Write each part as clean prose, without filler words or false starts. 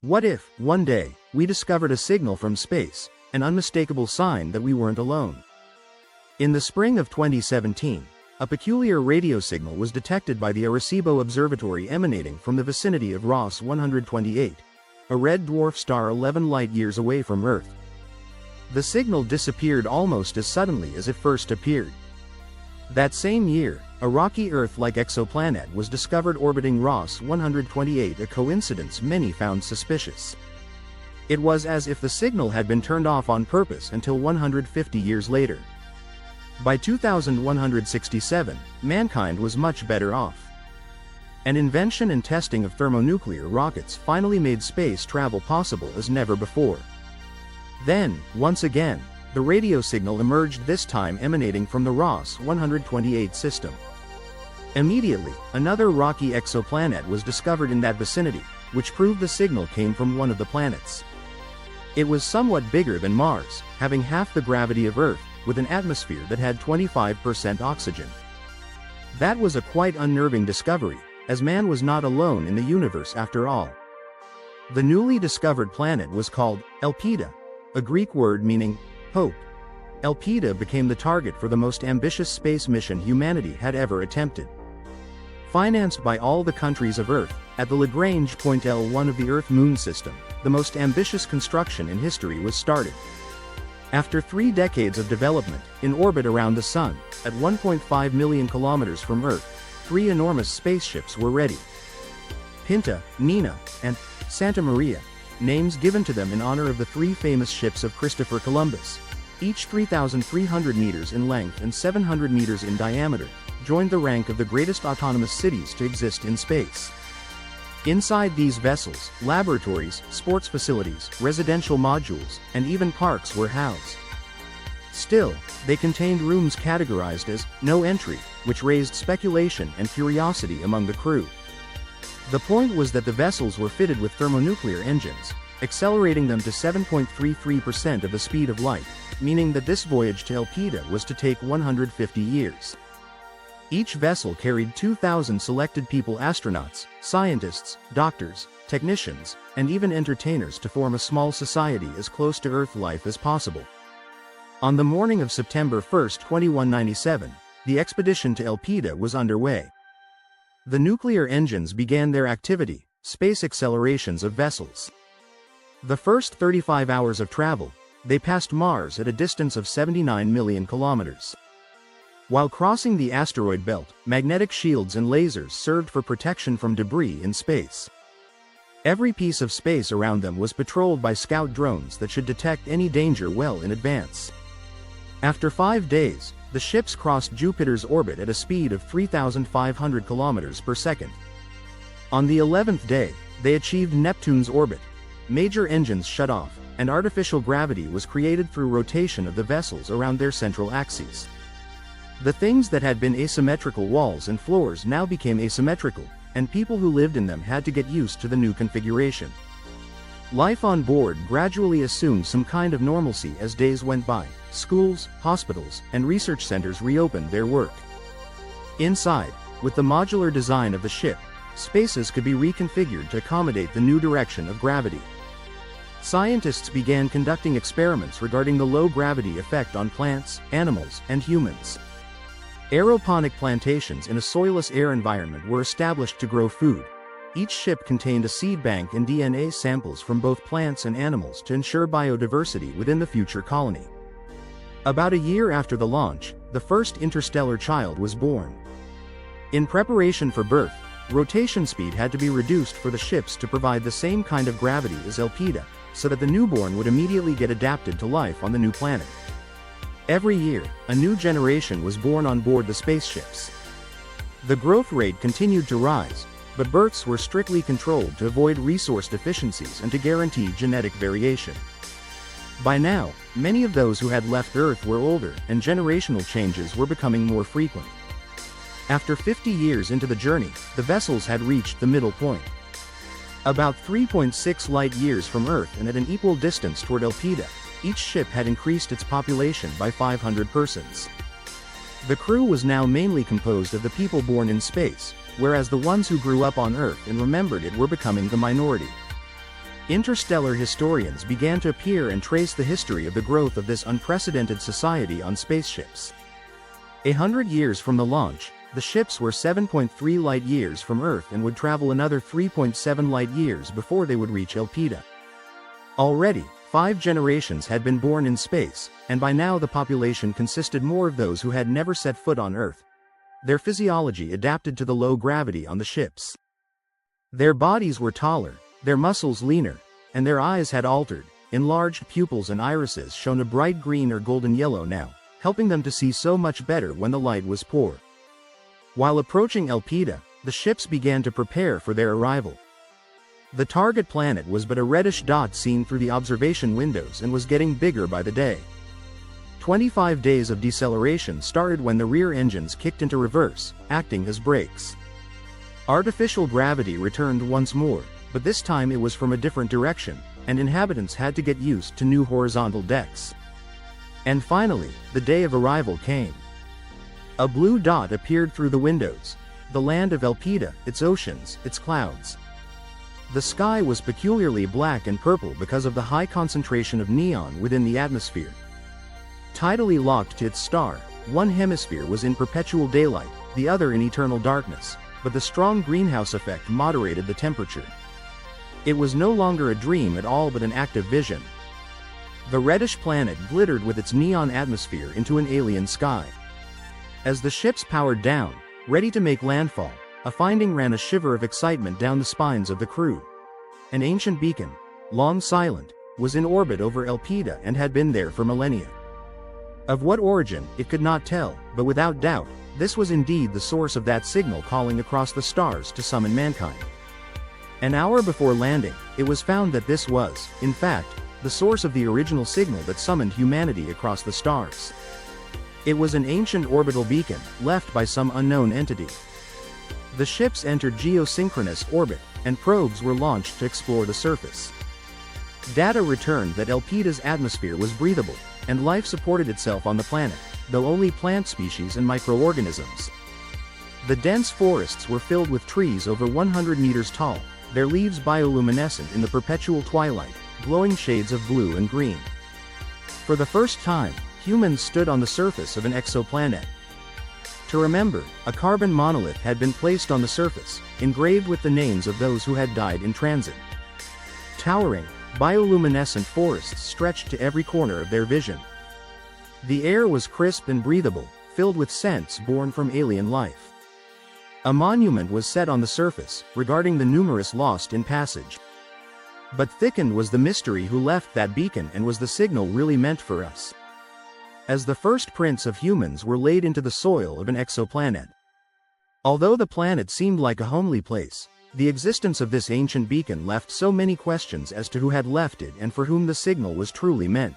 What if, one day, we discovered a signal from space, an unmistakable sign that we weren't alone? In the spring of 2017, a peculiar radio signal was detected by the Arecibo Observatory emanating from the vicinity of Ross 128, a red dwarf star 11 light-years away from Earth. The signal disappeared almost as suddenly as it first appeared. That same year, a rocky Earth-like exoplanet was discovered orbiting Ross 128, a coincidence many found suspicious. It was as if the signal had been turned off on purpose until 150 years later. By 2167, mankind was much better off. An invention and testing of thermonuclear rockets finally made space travel possible as never before. Then, once again, the radio signal emerged, this time emanating from the Ross 128 system. Immediately, another rocky exoplanet was discovered in that vicinity, which proved the signal came from one of the planets. It was somewhat bigger than Mars, having half the gravity of Earth, with an atmosphere that had 25% oxygen. That was a quite unnerving discovery, as man was not alone in the universe after all. The newly discovered planet was called Elpida, a Greek word meaning hope. Elpida became the target for the most ambitious space mission humanity had ever attempted. Financed by all the countries of Earth, at the Lagrange point L1 of the Earth-Moon system, the most ambitious construction in history was started. After 3 decades of development, in orbit around the Sun, at 1.5 million kilometers from Earth, 3 enormous spaceships were ready. Pinta, Nina, and Santa Maria, names given to them in honor of the 3 famous ships of Christopher Columbus, each 3,300 meters in length and 700 meters in diameter, joined the rank of the greatest autonomous cities to exist in space. Inside these vessels, laboratories, sports facilities, residential modules, and even parks were housed. Still, they contained rooms categorized as no entry, which raised speculation and curiosity among the crew. The point was that the vessels were fitted with thermonuclear engines, accelerating them to 7.33% of the speed of light, meaning that this voyage to Elpida was to take 150 years. Each vessel carried 2,000 selected people, astronauts, scientists, doctors, technicians, and even entertainers, to form a small society as close to Earth life as possible. On the morning of September 1, 2197, the expedition to Elpida was underway. The nuclear engines began their activity, space accelerations of vessels. The first 35 hours of travel, they passed Mars at a distance of 79 million kilometers. While crossing the asteroid belt, magnetic shields and lasers served for protection from debris in space. Every piece of space around them was patrolled by scout drones that should detect any danger well in advance. After 5 days, the ships crossed Jupiter's orbit at a speed of 3,500 kilometers per second. On the 11th day, they achieved Neptune's orbit. Major engines shut off, and artificial gravity was created through rotation of the vessels around their central axes. The things that had been asymmetrical walls and floors now became asymmetrical, and people who lived in them had to get used to the new configuration. Life on board gradually assumed some kind of normalcy as days went by. Schools, hospitals, and research centers reopened their work. Inside, with the modular design of the ship, spaces could be reconfigured to accommodate the new direction of gravity. Scientists began conducting experiments regarding the low gravity effect on plants, animals, and humans. Aeroponic plantations in a soilless air environment were established to grow food. Each ship contained a seed bank and DNA samples from both plants and animals to ensure biodiversity within the future colony. About a year after the launch, the first interstellar child was born. In preparation for birth, rotation speed had to be reduced for the ships to provide the same kind of gravity as Elpida, so that the newborn would immediately get adapted to life on the new planet. Every year, a new generation was born on board the spaceships. The growth rate continued to rise, but births were strictly controlled to avoid resource deficiencies and to guarantee genetic variation. By now, many of those who had left Earth were older, and generational changes were becoming more frequent. After 50 years into the journey, the vessels had reached the middle point. About 3.6 light-years from Earth and at an equal distance toward Elpida, each ship had increased its population by 500 persons. The crew was now mainly composed of the people born in space, whereas the ones who grew up on Earth and remembered it were becoming the minority. Interstellar historians began to appear and trace the history of the growth of this unprecedented society on spaceships. 100 years from the launch, the ships were 7.3 light-years from Earth and would travel another 3.7 light-years before they would reach Elpida. Already, 5 generations had been born in space, and by now the population consisted more of those who had never set foot on Earth. Their physiology adapted to the low gravity on the ships. Their bodies were taller, their muscles leaner, and their eyes had altered. Enlarged pupils and irises shone a bright green or golden yellow now, helping them to see so much better when the light was poor. While approaching Elpida, the ships began to prepare for their arrival. The target planet was but a reddish dot seen through the observation windows and was getting bigger by the day. 25 days of deceleration started when the rear engines kicked into reverse, acting as brakes. Artificial gravity returned once more, but this time it was from a different direction, and inhabitants had to get used to new horizontal decks. And finally, the day of arrival came. A blue dot appeared through the windows, the land of Elpida, its oceans, its clouds. The sky was peculiarly black and purple because of the high concentration of neon within the atmosphere. Tidally locked to its star, one hemisphere was in perpetual daylight, the other in eternal darkness, but the strong greenhouse effect moderated the temperature. It was no longer a dream at all but an active vision. The reddish planet glittered with its neon atmosphere into an alien sky. As the ships powered down, ready to make landfall, a finding ran a shiver of excitement down the spines of the crew. An ancient beacon, long silent, was in orbit over Elpida and had been there for millennia. Of what origin, it could not tell, but without doubt, this was indeed the source of that signal calling across the stars to summon mankind. An hour before landing, it was found that this was, in fact, the source of the original signal that summoned humanity across the stars. It was an ancient orbital beacon, left by some unknown entity. The ships entered geosynchronous orbit, and probes were launched to explore the surface. Data returned that Elpida's atmosphere was breathable, and life supported itself on the planet, though only plant species and microorganisms. The dense forests were filled with trees over 100 meters tall, their leaves bioluminescent in the perpetual twilight, glowing shades of blue and green. For the first time, humans stood on the surface of an exoplanet. To remember, a carbon monolith had been placed on the surface, engraved with the names of those who had died in transit. Towering, bioluminescent forests stretched to every corner of their vision. The air was crisp and breathable, filled with scents born from alien life. A monument was set on the surface, regarding the numerous lost in passage. But thickened was the mystery who left that beacon and was the signal really meant for us. As the first prints of humans were laid into the soil of an exoplanet. Although the planet seemed like a homely place, the existence of this ancient beacon left so many questions as to who had left it and for whom the signal was truly meant.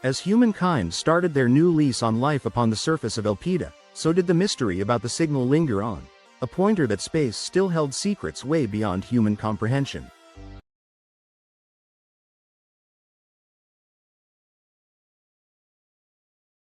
As humankind started their new lease on life upon the surface of Elpida, so did the mystery about the signal linger on, a pointer that space still held secrets way beyond human comprehension.